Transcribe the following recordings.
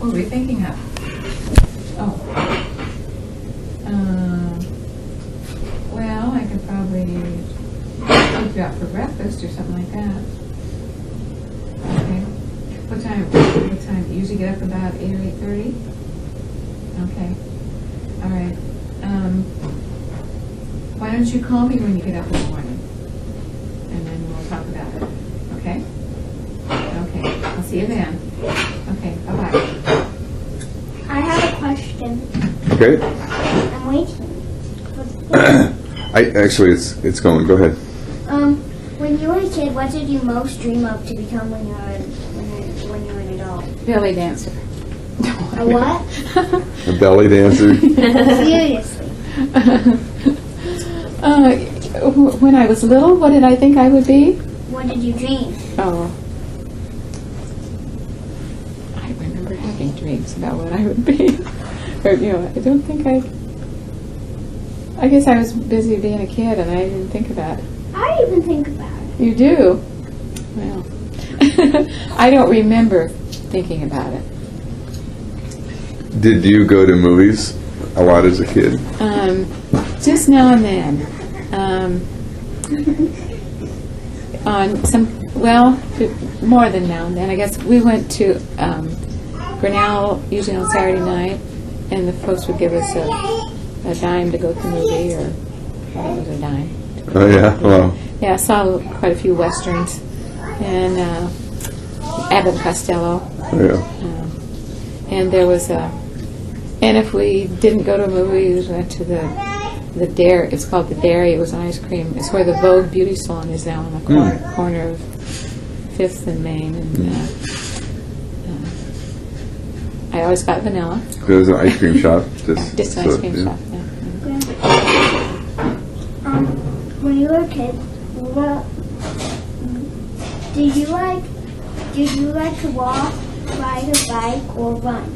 What were we thinking of? Oh. Well, I could probably take you out for breakfast or something like that. Okay. What time? What time? You usually get up about 8 or 8:30? Okay. All right. Why don't you call me when you get up in the morning? And then we'll talk about it. Okay? Okay. I'll see you then. Okay. Bye-bye. I have a question. Okay. I'm waiting. Actually, it's going. Go ahead. When you were a kid, what did you most dream of to become when you were an adult? Belly dancer. A what? A belly dancer. Seriously. When I was little, what did I think I would be? What did you dream? Oh. I remember having dreams about what I would be. Or, I don't think I guess I was busy being a kid and I didn't think about it. I even think about it. You do? Well, I don't remember thinking about it. Did you go to movies a lot as a kid? Just now and then. On some, well, more than now and then. I guess we went to Grinnell usually on Saturday night, and the folks would give us a dime to go to the movie, or it was a dime. Oh yeah, wow. Yeah, I saw quite a few westerns, and Abbott and Costello. Oh, yeah. And there was and if we didn't go to a movie, we went to the Dairy. It's called the Dairy. It was an ice cream. It's where the Vogue Beauty Salon is now on the corner of 5th and Main. And I always got vanilla. There was an ice cream shop. Just an ice cream shop. Yeah. When you were a kid, did you like to walk, ride a bike, or run?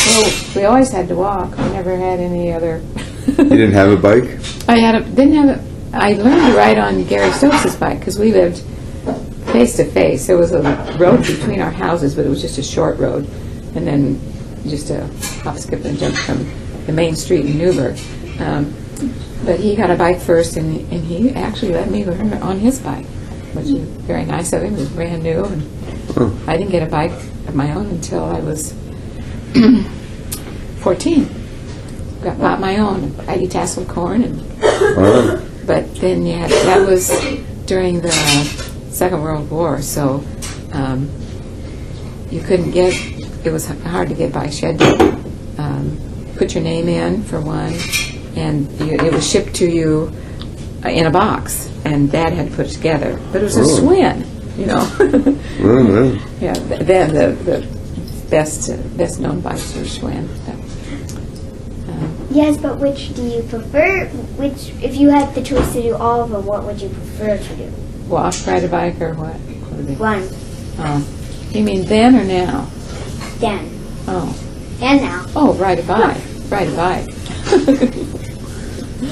Well, we always had to walk. We never had any other. You didn't have a bike? I learned to ride on Gary Stokes' bike because we lived face to face. There was a road between our houses, but it was just a short road, and then just a hop, skip, and jump from the main street in Newburgh. But he got a bike first, and he actually let me learn on his bike, which was very nice of him. It was brand new, and I didn't get a bike of my own until I was 14. Bought my own. I eat tasseled corn, and but then that was during the Second World War, so you couldn't get. It was hard to get bikes. You had to put your name in for one, and it was shipped to you in a box, and Dad had to put it together. But it was a Schwinn, Yeah, then the best known bikes were Schwinn. Yes, but which do you prefer? If you had the choice to do all of them, what would you prefer to do? Walk, ride a bike, or what? Run. Oh, you mean then or now? Then. Oh. And now. Oh, ride a bike. Ride a bike.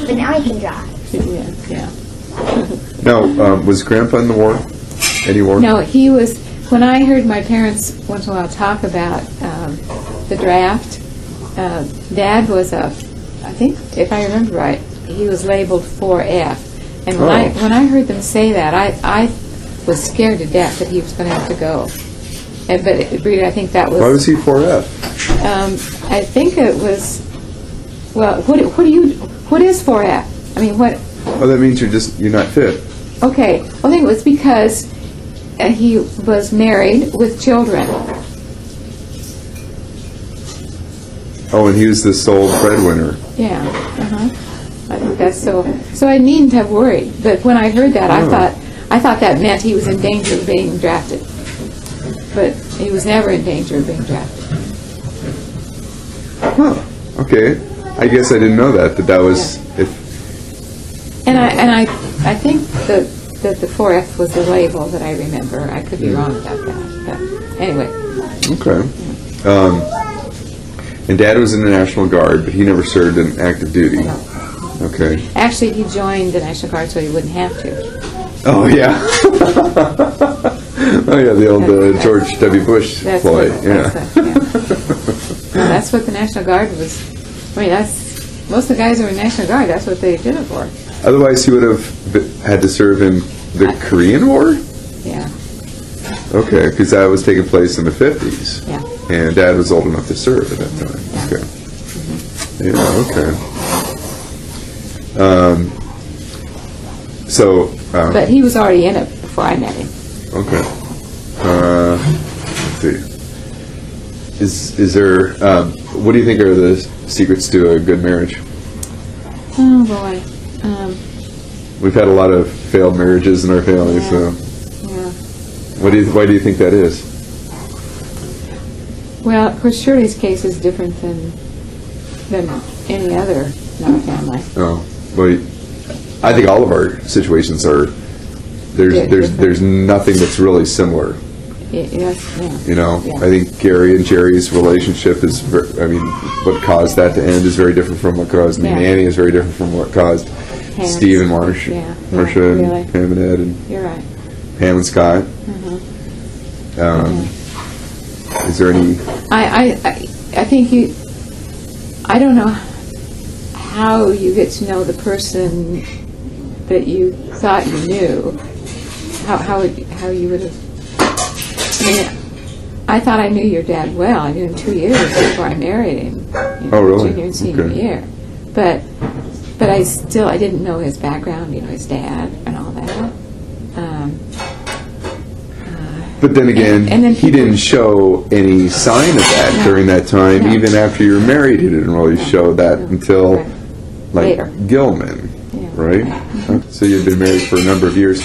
But now I can drive. Yeah. Now, was Grandpa in the war? Any war? No, he was. When I heard my parents once in a while talk about the draft, Dad was I think, if I remember right, he was labeled 4F. And when I heard them say that, I was scared to death that he was going to have to go. But Rita, I think that was. Why was he 4F? I think it was. Well, what is 4F? I mean, what? Oh, that means you're not fit. Okay, I think it was because he was married with children. Oh, and he was the sole breadwinner. Yeah. I think that's so. So I needn't have worried. But when I heard that, I thought that meant he was in danger of being drafted. But he was never in danger of being drafted. Huh. Okay. I guess I didn't know that was. Yeah. And I think that the 4F was the label that I remember. I could be wrong about that. But anyway. Okay. And Dad was in the National Guard, but he never served in active duty. No. Okay. Actually, he joined the National Guard so he wouldn't have to. Oh, yeah. Oh yeah, the old George W. Bush That's ploy. what, Yeah. that's what the National Guard was. I mean, that's most of the guys who were in National Guard. That's what they did it for. Otherwise, he would have had to serve in the Korean War. Yeah, Okay, because that was taking place in the 50s. yeah. And Dad was old enough to serve at that time. Okay. Yeah, okay. So, But he was already in it before I met him. okay. Let's see. Is there, what do you think are the secrets to a good marriage? Oh boy. We've had a lot of failed marriages in our family, Yeah. so Yeah. why do you think that is? Well, of course, Shirley's case is different than any other in our family. Oh, well, I think all of our situations are. Yeah, There's nothing that's really similar. Yes, yeah. You know, Yeah. I think Gary and Jerry's relationship is. What caused that to end is very different from what caused me and Yeah. Annie. Is very different from what caused Pam's. Steve and Marcia, Yeah, Marcia yeah, and really. Pam and Ed, and You're right. Pam and Scott. Is there any? I think you. I don't know how you get to know the person that you thought you knew. How you would have. I mean, I thought I knew your dad well. I knew him 2 years before I married him. Oh, really? Junior and senior Okay. year. But I didn't know his background. His dad and all that. But then again, and then he people- didn't show any sign of that No. during that time. No. Even after you were married, he didn't really show that until Right. like Later. Gilman, Yeah. right? So you've been married for a number of years,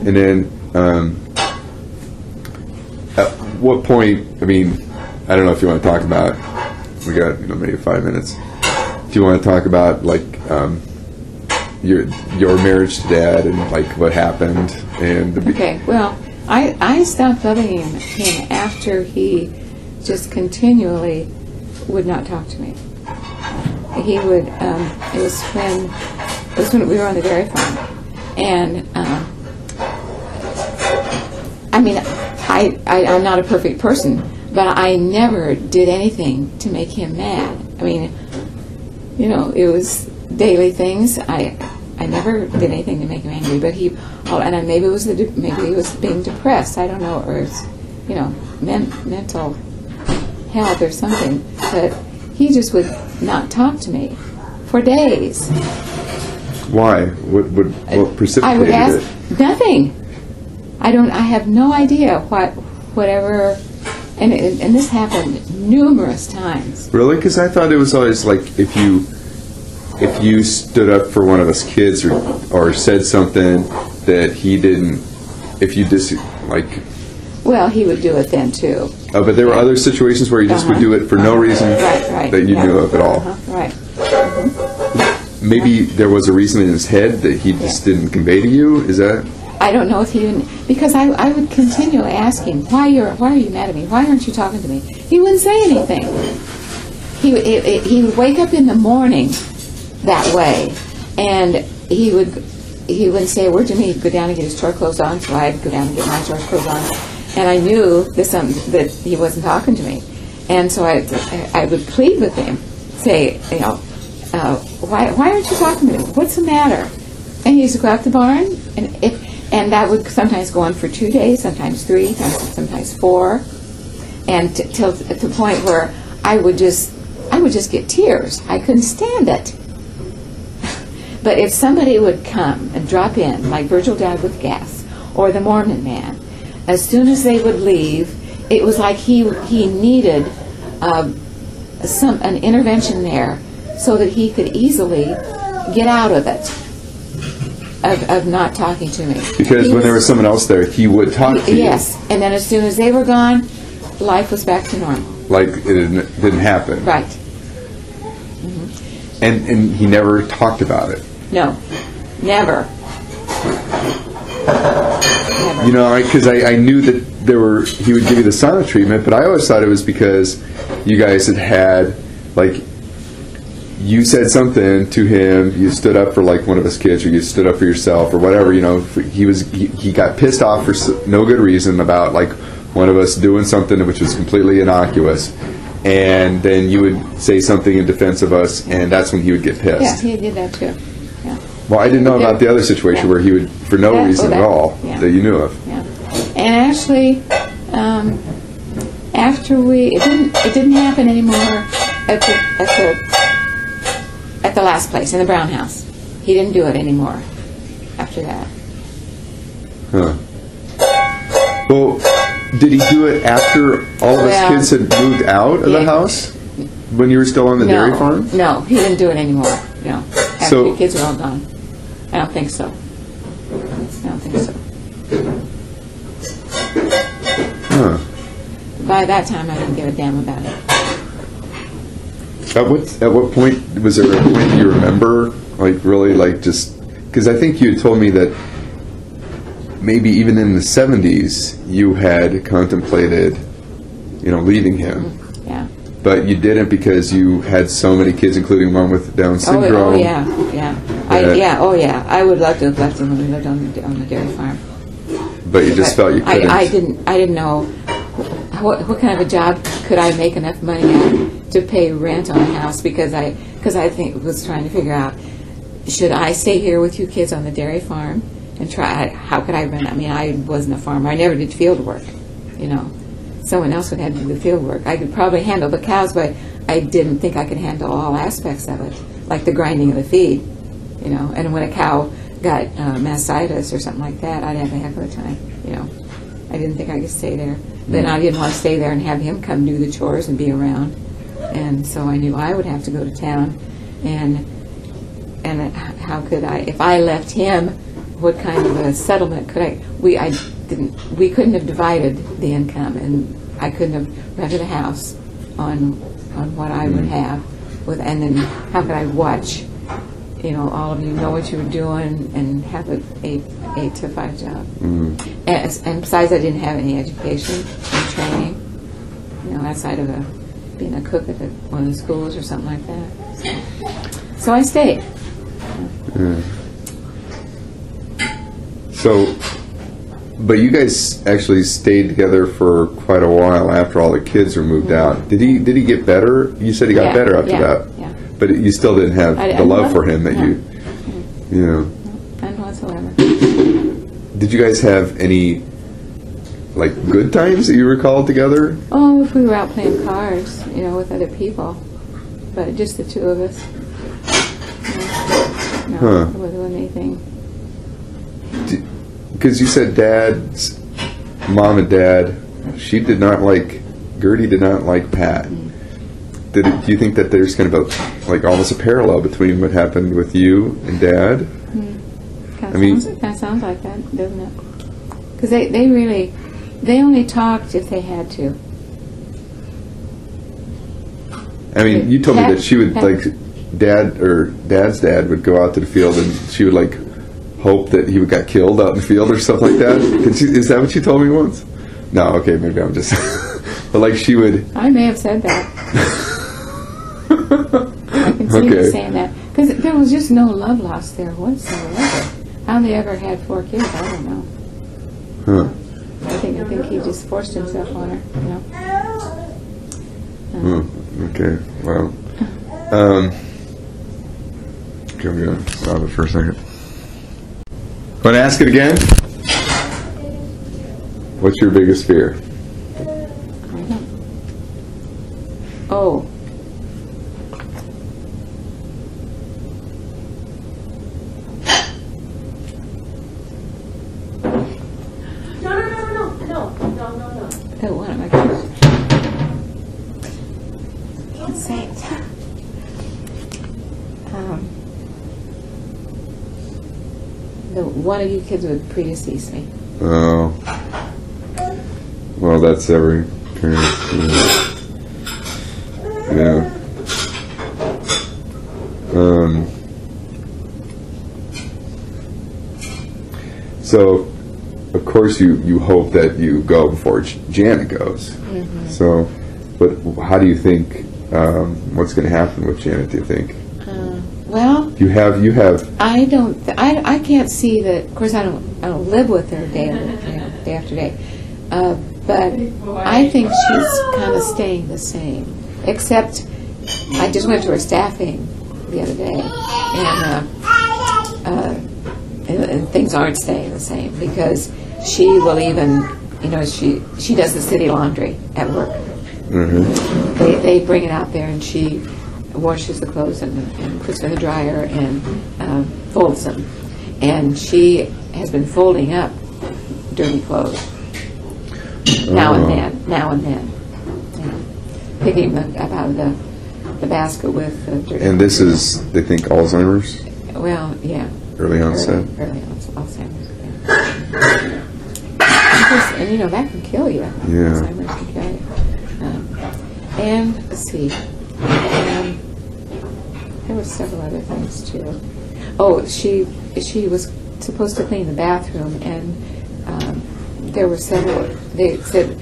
and then at what point? I mean, I don't know if you want to talk about. We got maybe 5 minutes. Do you want to talk about like your marriage to Dad and like what happened and the Okay, well, I stopped loving him after he just continually would not talk to me. He would. It was when we were on the dairy farm, and I mean, I'm not a perfect person, but I never did anything to make him mad. I mean, it was daily things. I never did anything to make him angry, but and maybe it was maybe he was being depressed. I don't know, or it's, mental health or something. But he just would not talk to me for days. Why? What precipitated I would ask it? nothing. I have no idea whatever, and this happened numerous times. Really? Because I thought it was always like if you stood up for one of us kids or said something that he didn't, if you Well, he would do it then too. Oh, but there were other situations where he just would do it for no reason Right, that you knew of at all. Right. Maybe there was a reason in his head that he just didn't convey to you. Is that? I don't know if he even, because I would continually ask him, why are you mad at me? Why aren't you talking to me? He wouldn't say anything. He would wake up in the morning that way, and he wouldn't say a word to me. He'd go down and get his chore clothes on, so I'd go down and get my chore clothes on, and I knew that he wasn't talking to me, and so I would plead with him, say, why aren't you talking to me? What's the matter? And he used to go out to the barn, and that would sometimes go on for 2 days, sometimes 3, sometimes 4, and till at the point where I would just get tears. I couldn't stand it. But if somebody would come and drop in, like Virgil died with gas, or the Mormon man, as soon as they would leave, it was like he needed an intervention there so that he could easily get out of it, of not talking to me. Because when there was someone else there, he would talk to you. Yes, and then as soon as they were gone, life was back to normal. Like it didn't happen. Right. And he never talked about it. No, never. Never. Because I knew that he would give you the sauna treatment, but I always thought it was because you guys had like you said something to him, you stood up for like one of his kids, or you stood up for yourself, or whatever, he got pissed off for no good reason about like one of us doing something which was completely innocuous, and then you would say something in defense of us, and that's when he would get Yeah, pissed. he did that too. Yeah. Well, I didn't know about the other situation where he would, for no reason at all, yeah. that you knew of. Yeah. And actually, after it didn't happen anymore at the last place in the Brown house. He didn't do it anymore after that. Huh. Well, did he do it after all of his Well, kids had moved out of the yeah. house? When you were still on the dairy farm? No, he didn't do it anymore. No, after So- the kids were all gone. I don't think so. I don't think so. Huh. By that time, I didn't give a damn about it. At what point, was there a point you remember, like really, like just, because I think you had told me that maybe even in the 70s you had contemplated, leaving him, Yeah. but you didn't because you had so many kids, including one with Down syndrome. Oh yeah. I would love to have left him when we lived on the dairy farm. But you just felt you couldn't. I didn't know what kind of a job could I make enough money at to pay rent on a house, because I was trying to figure out, should I stay here with you kids on the dairy farm and how could I rent? I mean, I wasn't a farmer. I never did field work. Someone else would have to do the field work. I could probably handle the cows, but I didn't think I could handle all aspects of it, like the grinding of the feed. And when a cow got mastitis or something like that, I'd have a heck of a time. I didn't think I could stay there. Then I didn't want to stay there and have him come do the chores and be around. And so I knew I would have to go to town. And how could I, if I left him, what kind of a settlement could I? We couldn't have divided the income, and I couldn't have rented a house on what I would have. And then how could I watch? All of you know what you were doing and have an 8 to 5 job. And besides, I didn't have any education and training, outside of being a cook at one of the schools or something like that. So I stayed. So, but you guys actually stayed together for quite a while after all the kids were moved out. Did he get better? You said he got better after that. Yeah. But you still didn't have the love for him that no. None whatsoever. Did you guys have any, like, good times that you recall together? Oh, if we were out playing cards, with other people. But just the two of us. No, Huh. it wasn't anything. Because you said Dad's mom and Dad, Gertie did not like Pat. Do you think that there's kind of almost a parallel between what happened with you and Dad? Kind of sounds like that, doesn't it? Because they only talked if they had to. I mean, you told me that she would, Pat- Dad's dad would go out to the field and she would, hope that he got killed out in the field or stuff like that. Is that what you told me once? No, okay, maybe I'm just... But, she would... I may have said that. I can see you saying that. Because there was just no love lost there whatsoever. How they ever had 4 kids, I don't know. Huh. I think he just forced himself on her, Okay, well... Okay, I'm going to stop it for a second. Want to ask it again? What's your biggest fear? I don't. Oh. No. Oh, what am I going to Can't say it. One of you kids would predecease me. Oh. Well, that's every parent. Yeah. So, of course, you hope that you go before Janet goes. Mm-hmm. So, but how do you think, what's going to happen with Janet, do you think? Well, You have. I can't see that. Of course, I don't live with her day after day. But I think she's kind of staying the same. Except, I just went to her staffing the other day, and things aren't staying the same because she will even, she does the city laundry at work. Mm-hmm. They bring it out there, and she washes the clothes and puts them in the dryer and folds them. And she has been folding up dirty clothes now and then. Yeah. Picking them up out of the basket with dirty. And this is, they think, Alzheimer's? Well, yeah. Early onset? Early Alzheimer's, yeah. And, that can kill you. Yeah. Alzheimer's can kill you. And, let's see. There were several other things, too. Oh, she was supposed to clean the bathroom, and there were several. They said,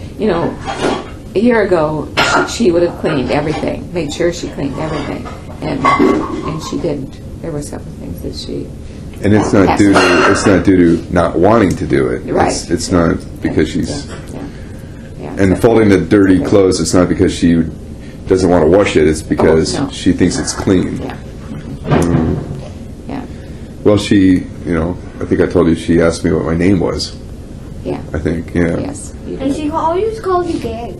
a year ago, she would have cleaned everything, made sure she cleaned everything, and she didn't. There were several things that she. And it's not due to not wanting to do it. Right. It's not because she's. Yeah. And folding the dirty clothes, it's not because she doesn't want to wash it. It's because no. she thinks it's clean. Yeah. Yeah. Well, I think I told you she asked me what my name was. Yeah. I think, yeah. Yes. And she always called you Gary.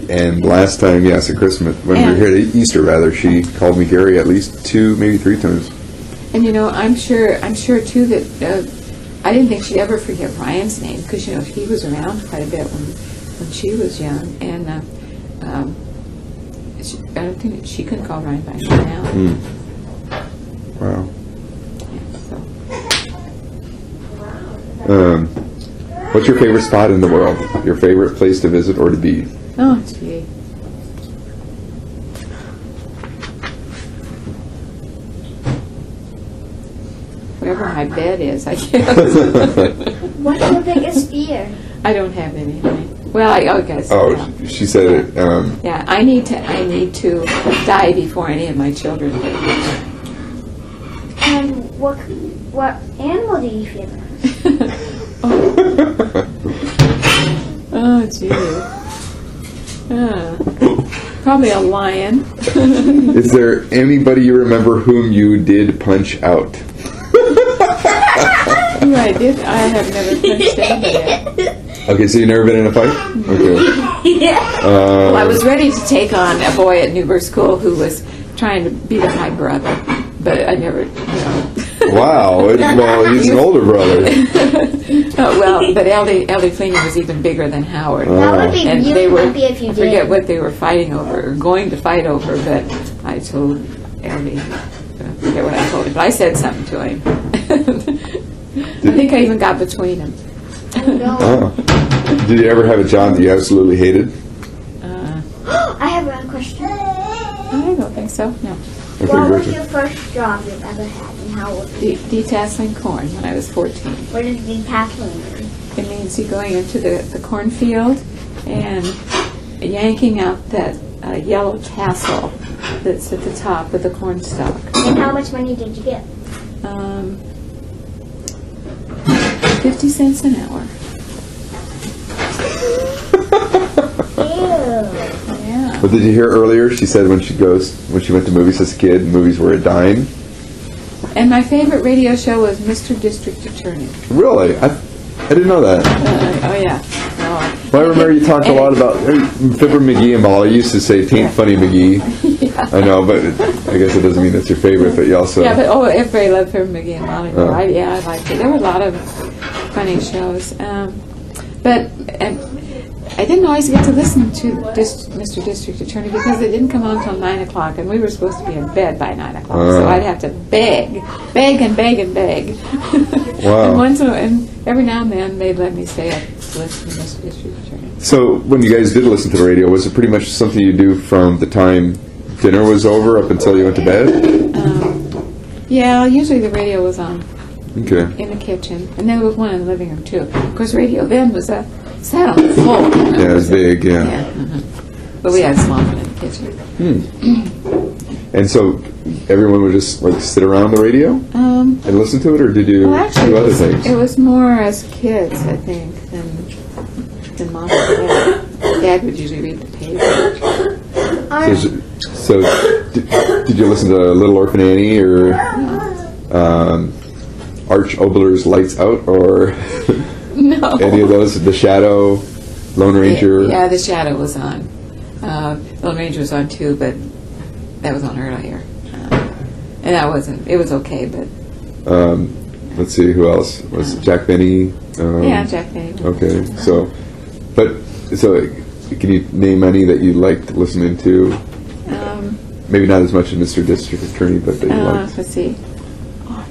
And last time, yes, at Christmas, when we were here at Easter, rather, she called me Gary at least 2, maybe 3 times. And I'm sure too that I didn't think she'd ever forget Ryan's name because he was around quite a bit when she was young, and I don't think she couldn't call Ryan by name now. Wow. Yeah, so. What's your favorite spot in the world? Your favorite place to visit or to be? Oh, gee. Wherever my bed is, I guess. What's your biggest fear? I don't have anything. Well, I guess. Oh, Yeah. she said it. Yeah, I need to die before any of my children do. And what animal do you fear? Oh, gee. Probably a lion. Is there anybody you remember whom you did punch out? Who I did? I have never punched anybody. Okay, so you've never been in a fight? Okay. Yeah. I was ready to take on a boy at Newburgh School who was trying to beat up my brother, but I never, Wow. Well, he's an older brother. but Ellie Fleener was even bigger than Howard. That would be And really they were, happy if you I forget did. what they were fighting over, or going to fight over, but I told Ellie, I forget what I told him, but I said something to him. I think I even got between them. No. Oh. Did you ever have a job that you absolutely hated? I have a question. I don't think so, no. Okay, What was Richard. your first job you've ever had, and how was it? Detasseling corn when I was 14. What does detasseling mean? It means you going into the cornfield and yanking out that yellow tassel that's at the top of the corn stalk. And how much money did you get? 50 cents an hour. Ew. Yeah. But did you hear earlier? She said when she went to movies as a kid, movies were a dime. And my favorite radio show was Mr. District Attorney. Really? I didn't know that. Oh yeah. Well, I remember you talked a lot about Fibber McGee and Molly. You used to say "Tain't Funny McGee." Yeah. I know, but I guess it doesn't mean that's your favorite. But you also Yeah, but everybody loved Fibber McGee and Molly. Oh. I liked it. There were a lot of funny shows, but I didn't always get to listen to Mr. District Attorney because it didn't come on until 9 o'clock, and we were supposed to be in bed by 9 o'clock. So I'd have to beg. Wow. And every now and then they'd let me stay up to listen to Mr. District Attorney. So when you guys did listen to the radio, was it pretty much something you do from the time dinner was over up until you went to bed? Yeah, usually the radio was on Okay. in the kitchen, and there was one in the living room too. Of course, radio then was sat on the floor. Yeah, it was big. Yeah. Yeah. But we had a small one in the kitchen. And so everyone would just like sit around the radio and listen to it, or did you Well, actually, do other things? it was more as kids, I think, than Mom and Dad. Dad would usually read the paper. So did you listen to Little Orphan Annie or Arch Obler's Lights Out, or No. any of those? The Shadow, Lone Ranger. Yeah, The Shadow was on. Lone Ranger was on too, but that was on earlier. And that wasn't. It was okay, but Let's see, who else was Jack Benny? yeah, Jack Benny. Okay, so can you name any that you liked listening to? Maybe not as much as Mr. District Attorney, but that you liked. Let's see.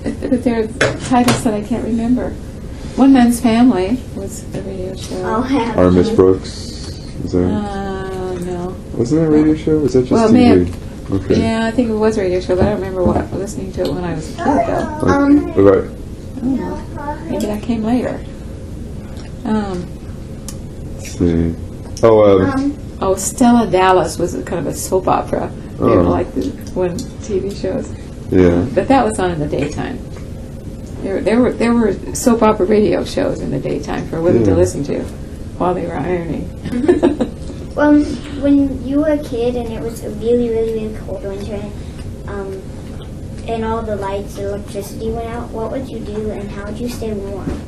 But there are titles that I can't remember. One Man's Family was a radio show. I'll have. Or Miss Brooks? Was that? No. Wasn't that a radio show? Was that just Well, TV? Okay. Yeah, I think it was a radio show, but I don't remember listening to it when I was a kid, though. What about? I don't know. Maybe that came later. Let's see. Oh, Stella Dallas was kind of a soap opera. You know, Oh. like the one TV shows. yeah. But that was on in the daytime. There were soap opera radio shows in the daytime for women to Yeah. listen to while they were ironing. Well, when you were a kid and it was a really, really, really cold winter, and all the lights and electricity went out, what would you do and how would you stay warm?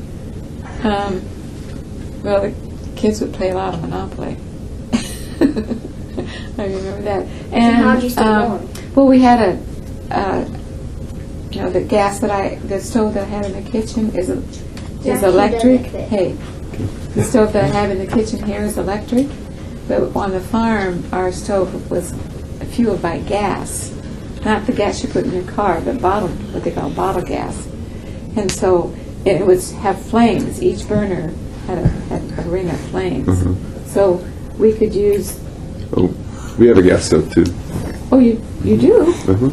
Well, the kids would play a lot of Monopoly. I remember that. And how'd you stay warm? well, we had the gas the stove that I had in the kitchen is Jackie electric. doesn't fit. Hey, the stove that I have in the kitchen here is electric, but on the farm, our stove was fueled by gas. Not the gas you put in your car, but what they call bottle gas. And so it would have flames. Each burner had a ring of flames. Mhm. So we could use. Oh, we have a gas stove too. Oh, you do? Uh-huh.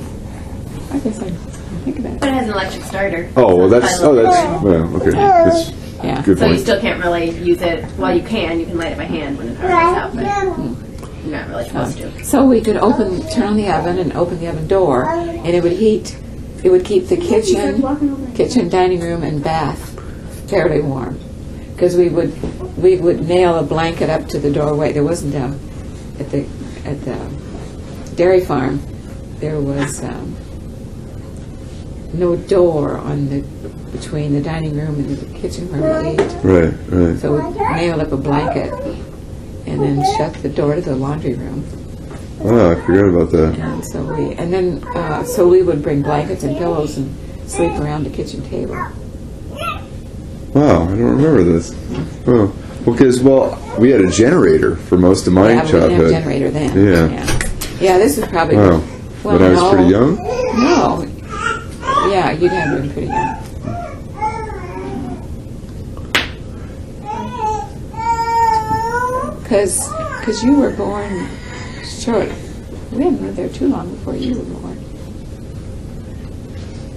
I guess I didn't think about But it. it has an electric starter. Oh, well, that's well, okay. That's Yeah. good So you point. still can't really use it. Well, you can light it by hand when the power goes out, but you're not really supposed to. So we could turn on the oven and open the oven door, and it would heat. It would keep the kitchen, dining room, and bath fairly warm, because we would nail a blanket up to the doorway. There wasn't at the dairy farm. There was no door between the dining room and the kitchen where we ate. Right, right. So we nailed up a blanket and then shut the door to the laundry room. Oh, I forgot about that. And so we would bring blankets and pillows and sleep around the kitchen table. Wow, I don't remember this. Oh, because we had a generator for most of my Yeah, we didn't have a childhood. generator then. Yeah. Yeah, this was probably Wow. When I was no. pretty young. No. Yeah, you'd have been pretty young. Because you were born short. We hadn't lived there too long before you were born.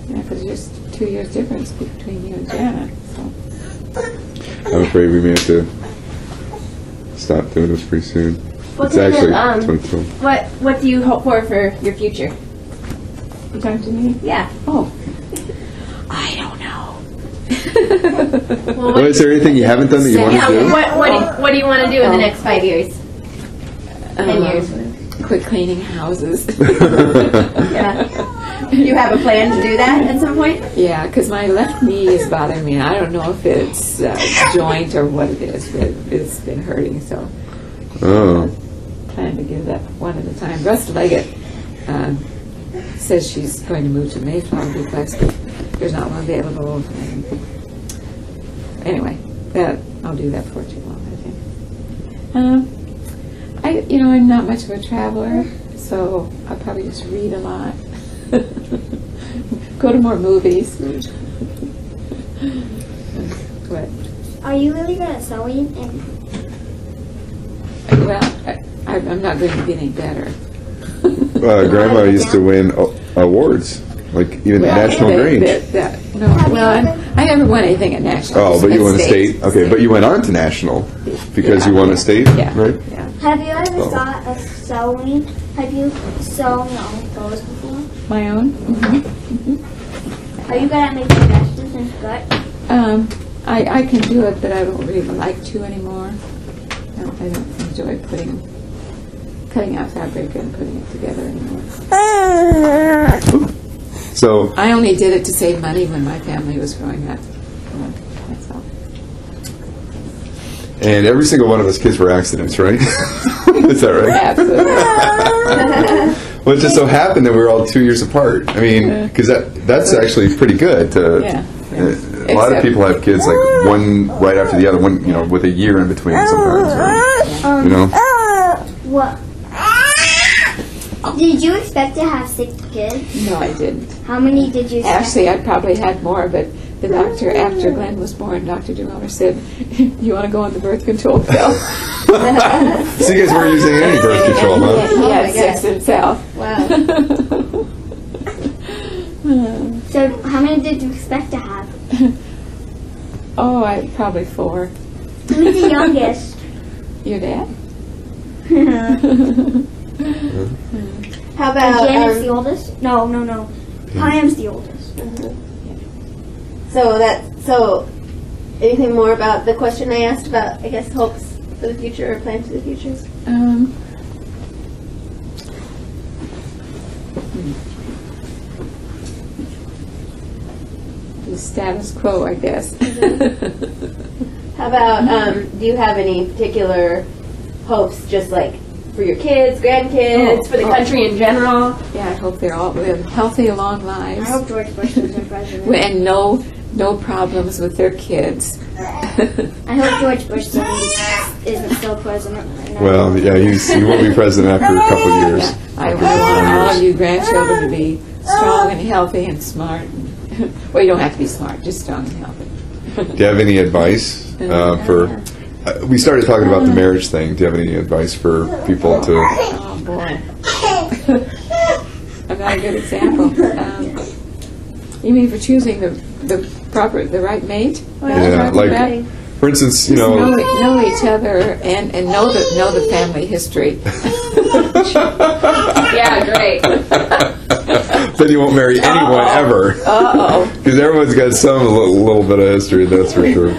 Yeah, because there's 2 years difference between you and Janet. So. I'm afraid we may have to stop doing this pretty soon. What It's kind of, actually 2012. What do you hope for your future? You talking to me? Yeah. Oh. I don't know. Well, Well, is there anything you haven't done that you want to yeah, do? what do you want to do in the next 5 years? 10 years. Quit cleaning houses. Yeah. You have a plan to do that at some point? Yeah, because my left knee is bothering me. I don't know if it's joint or what it is, but it's been hurting. So Oh, plan to give that one at a time. Russ Leggett says she's going to move to Mayflower because there's not one available. And anyway, I'll do that for too long, I think. I'm not much of a traveler, so I'll probably just read a lot. Go to more movies. What? Are you really good at sewing? Well, I'm not going to be any better. Grandma used to win awards, like even National Grange. I never won anything at national. Oh, but you won a state. state. Okay, but you went on to national because you won a state, Yeah. right? Yeah. Have you ever Oh. thought of sewing? Have you sewn your own clothes before? My own? Are you good at making dresses and skirts? I can do it, but I don't really like to anymore. I don't enjoy cutting out fabric and putting it together anymore. So, I only did it to save money when my family was growing up. That's all. and every single one of us kids were accidents, right? Is that right? Absolutely. Well, it just so happened that we were all 2 years apart. I mean, because that's actually pretty good. Yeah. A lot of people have kids like one right after the other, one with a year in between sometimes. Right? You know. What? Did you expect to have 6 kids? No, I didn't. How many did you expect? Actually, I probably had more, but the doctor, after Glenn was born, Dr. DeMiller said, "You want to go on the birth control pill?" So you guys weren't using any birth control, huh? He had 6 himself. Wow. So how many did you expect to have? Oh, probably 4. Who's the youngest? Your dad? How about Janet's the oldest? No. Pam's the oldest. So anything more about the question I asked about, I guess, hopes for the future or plans for the future? The status quo, I guess. How about, do you have any particular hopes, just like for your kids, grandkids, for the country in general? Yeah, I hope they all live healthy, long lives. I hope George Bush was the president. And no problems with their kids. I hope George Bush isn't still president right now. Well, yeah, he will be president after a couple of years. I want all of you grandchildren to be strong and healthy and smart. Well, you don't have to be smart, just strong and healthy. Do you have any advice for? We started talking about the marriage thing. Do you have any advice for people to? Oh boy, I'm not a good example. You mean for choosing the right mate? Yeah, like for instance, know each other and know the family history. Yeah, great. Then you won't marry anyone ever. Because everyone's got some little bit of history, that's for sure.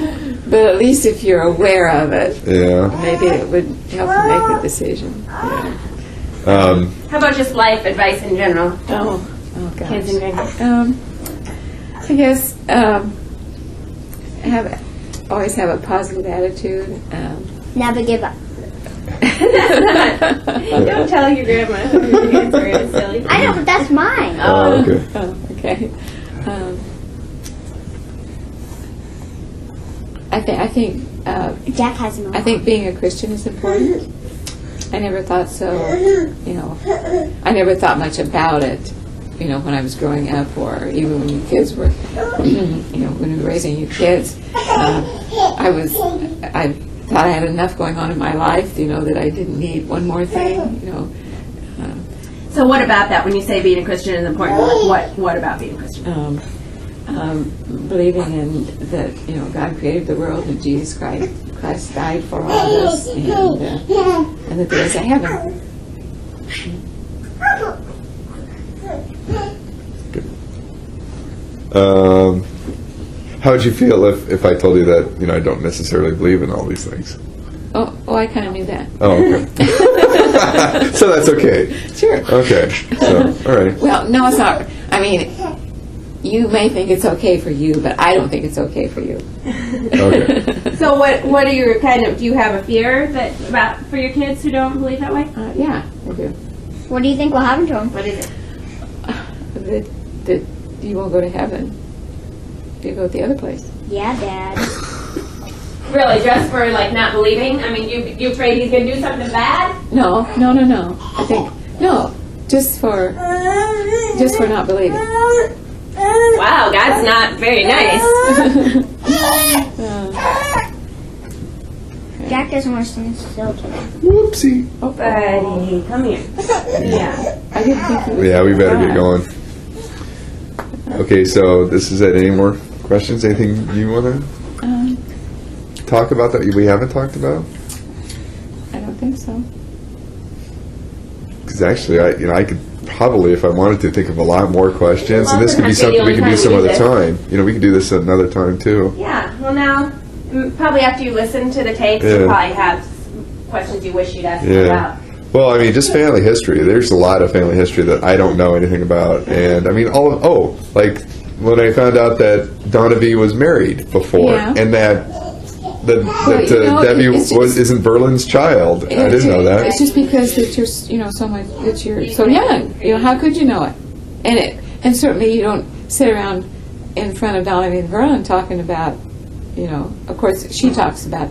But at least if you're aware of it, Yeah. maybe it would help you make the decision. Yeah. How about just life advice in general? Oh gosh. Kids and grandkids. I guess always have a positive attitude. Never give up. Don't tell your grandma your answer is silly. I know, but that's mine. Oh, okay. Okay. I think Jack has no. I think being a Christian is important. I never thought so. I never thought much about it. When I was growing up, or even when you kids were, when you were raising your kids, I thought I had enough going on in my life, that I didn't need one more thing, So what about that? When you say being a Christian is important, what about being a Christian? Believing in that, God created the world and Jesus Christ died for all of us, and that there is a heaven. How would you feel if I told you that I don't necessarily believe in all these things? Oh, I kind of knew that. Oh, okay. So that's okay. Sure. Okay. So, all right. Well, no, it's not. I mean, you may think it's okay for you, but I don't think it's okay for you. Okay. So what are your do you have a fear for your kids who don't believe that way? Yeah, I do. What do you think will happen to him? What is it? That you won't go to heaven. You go to the other place. Yeah, Dad. Really, just for not believing? I mean, you afraid he's going to do something bad? No. I think just for not believing. Wow, God's not very nice. Jack doesn't want to stand still today. Whoopsie. Oh, Buddy, come here. Yeah. I didn't think it was. Yeah, we better get going. Okay, so this is it. Any more questions? Anything you want to talk about that we haven't talked about? I don't think so. Because actually, I could probably, if I wanted to, think of a lot more questions, Well, and this could be sometimes something we the can only do some time we other do time. You know, we could do this another time too. Yeah. Well, now probably after you listen to the tapes, Yeah. you probably have questions you wish you'd asked me about. Well, I mean, just family history. There's a lot of family history that I don't know anything about, and I mean, like when I found out that Donna V was married before, Yeah. and that you know, Debbie it's just- isn't Berlin's child. I didn't know that. It's just because that you're, so much, that you're so young. How could you know it? And certainly you don't sit around in front of Donna V. Berlin talking about, of course she talks about,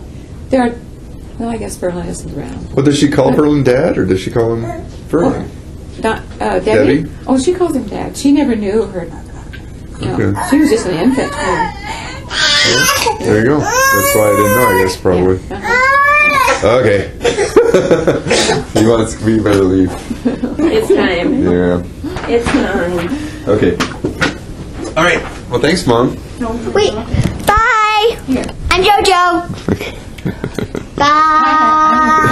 well, I guess Berlin isn't around. Well, does she call Berlin Dad, or does she call him Berlin? Debbie? Debbie? Oh, she calls him Dad. She never knew her. No, Okay. she was just an infant. There you go. That's why I didn't know, I guess, probably. Okay. We better leave. It's time. Yeah. It's time. Okay. All right. Well, thanks, Mom. Wait. Bye. Here. I'm JoJo. Okay. Bye.